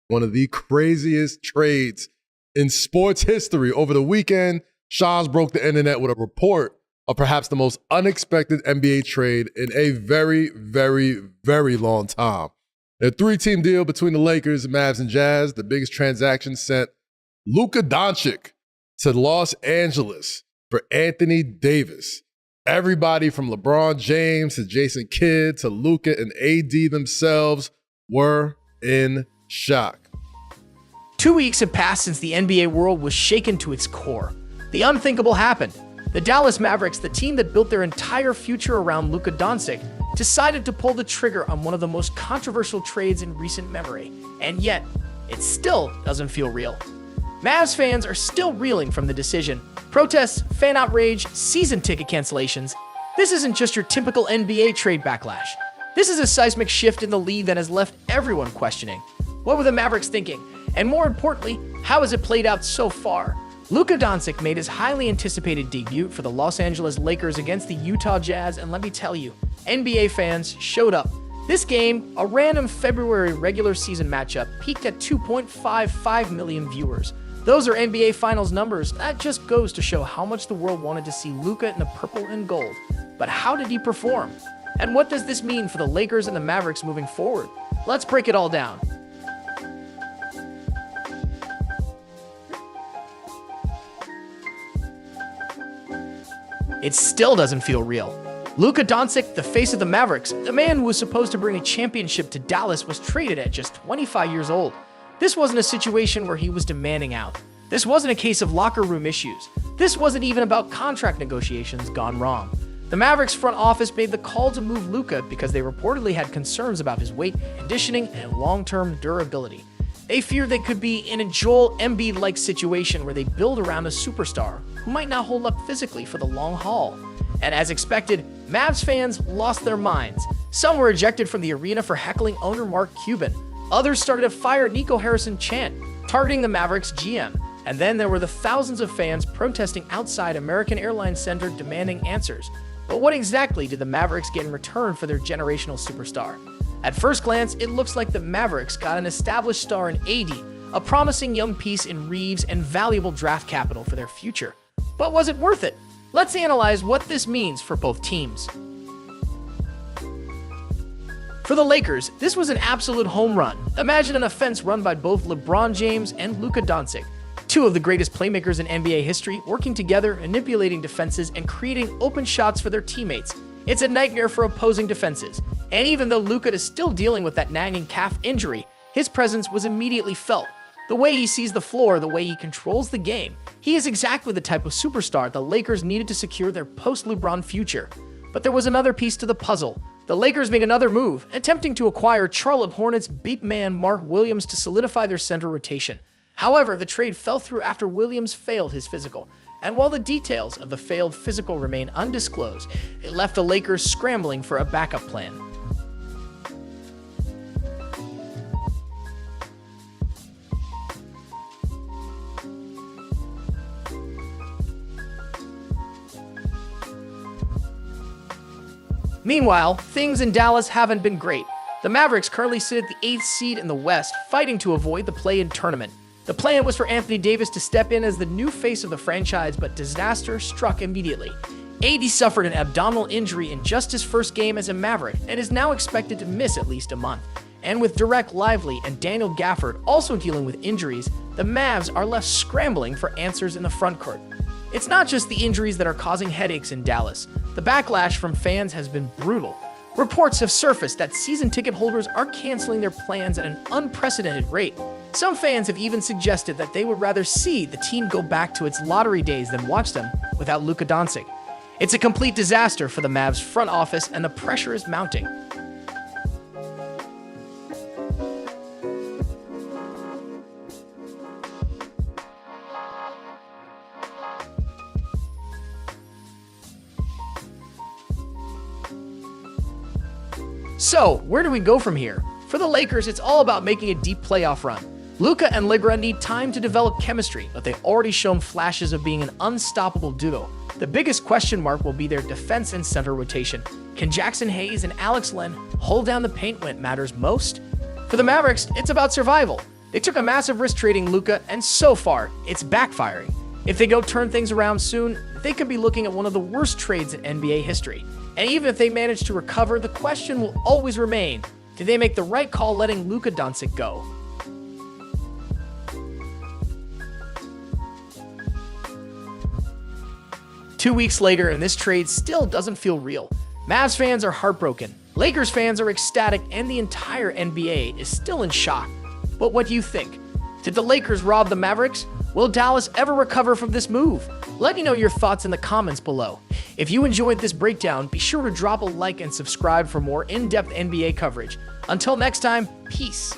one of the craziest trades in sports history. Over the weekend, Shams broke the internet with a report of perhaps the most unexpected NBA trade in a very, very, very long time. A three-team deal between the Lakers, Mavs, and Jazz. The biggest transaction sent Luka Doncic to Los Angeles for Anthony Davis. Everybody from LeBron James to Jason Kidd to Luka and AD themselves were in shock. 2 weeks have passed since the NBA world was shaken to its core. The unthinkable happened. The Dallas Mavericks, the team that built their entire future around Luka Doncic, decided to pull the trigger on one of the most controversial trades in recent memory. And yet, it still doesn't feel real. Mavs fans are still reeling from the decision. Protests, fan outrage, season ticket cancellations. This isn't just your typical NBA trade backlash. This is a seismic shift in the league that has left everyone questioning. What were the Mavericks thinking? And more importantly, how has it played out so far? Luka Doncic made his highly anticipated debut for the Los Angeles Lakers against the Utah Jazz, and let me tell you, NBA fans showed up. This game, a random February regular season matchup, peaked at 2.55 million viewers. Those are NBA Finals numbers. That just goes to show how much the world wanted to see Luka in the purple and gold. But how did he perform? And what does this mean for the Lakers and the Mavericks moving forward? Let's break it all down. It still doesn't feel real. Luka Doncic, the face of the Mavericks, the man who was supposed to bring a championship to Dallas, was traded at just 25 years old. This wasn't a situation where he was demanding out. This wasn't a case of locker room issues. This wasn't even about contract negotiations gone wrong. The Mavericks front office made the call to move Luka because they reportedly had concerns about his weight, conditioning, and long-term durability. They feared they could be in a Joel Embiid-like situation where they build around a superstar who might not hold up physically for the long haul. And as expected, Mavs fans lost their minds. Some were ejected from the arena for heckling owner Mark Cuban. Others started a Fire Nico Harrison chant, targeting the Mavericks GM. And then there were the thousands of fans protesting outside American Airlines Center demanding answers. But what exactly did the Mavericks get in return for their generational superstar? At first glance, it looks like the Mavericks got an established star in AD, a promising young piece in Reeves, and valuable draft capital for their future. But was it worth it? Let's analyze what this means for both teams. For the Lakers, this was an absolute home run. Imagine an offense run by both LeBron James and Luka Doncic, two of the greatest playmakers in NBA history, working together, manipulating defenses, and creating open shots for their teammates. It's a nightmare for opposing defenses. And even though Luka is still dealing with that nagging calf injury, his presence was immediately felt. The way he sees the floor, the way he controls the game, he is exactly the type of superstar the Lakers needed to secure their post-LeBron future. But there was another piece to the puzzle. The Lakers made another move, attempting to acquire Charlotte Hornets big man Mark Williams to solidify their center rotation. However, the trade fell through after Williams failed his physical. And while the details of the failed physical remain undisclosed, it left the Lakers scrambling for a backup plan. Meanwhile, things in Dallas haven't been great. The Mavericks currently sit at the 8th seed in the West, fighting to avoid the play-in tournament. The plan was for Anthony Davis to step in as the new face of the franchise, but disaster struck immediately. AD suffered an abdominal injury in just his first game as a Maverick and is now expected to miss at least a month. And with Derek Lively and Daniel Gafford also dealing with injuries, the Mavs are left scrambling for answers in the frontcourt. It's not just the injuries that are causing headaches in Dallas. The backlash from fans has been brutal. Reports have surfaced that season ticket holders are canceling their plans at an unprecedented rate. Some fans have even suggested that they would rather see the team go back to its lottery days than watch them without Luka Doncic. It's a complete disaster for the Mavs front office, and the pressure is mounting. So, where do we go from here? For the Lakers, it's all about making a deep playoff run. Luka and Ligra need time to develop chemistry, but they've already shown flashes of being an unstoppable duo. The biggest question mark will be their defense and center rotation. Can Jackson Hayes and Alex Len hold down the paint when it matters most? For the Mavericks, it's about survival. They took a massive risk trading Luka, and so far, it's backfiring. If they go turn things around soon, they could be looking at one of the worst trades in NBA history. And even if they manage to recover, the question will always remain, did they make the right call letting Luka Doncic go? Two weeks later, and this trade still doesn't feel real. Mavs fans are heartbroken, Lakers fans are ecstatic, and the entire NBA is still in shock. But what do you think? Did the Lakers rob the Mavericks? Will Dallas ever recover from this move? Let me know your thoughts in the comments below. If you enjoyed this breakdown, be sure to drop a like and subscribe for more in-depth NBA coverage. Until next time, peace.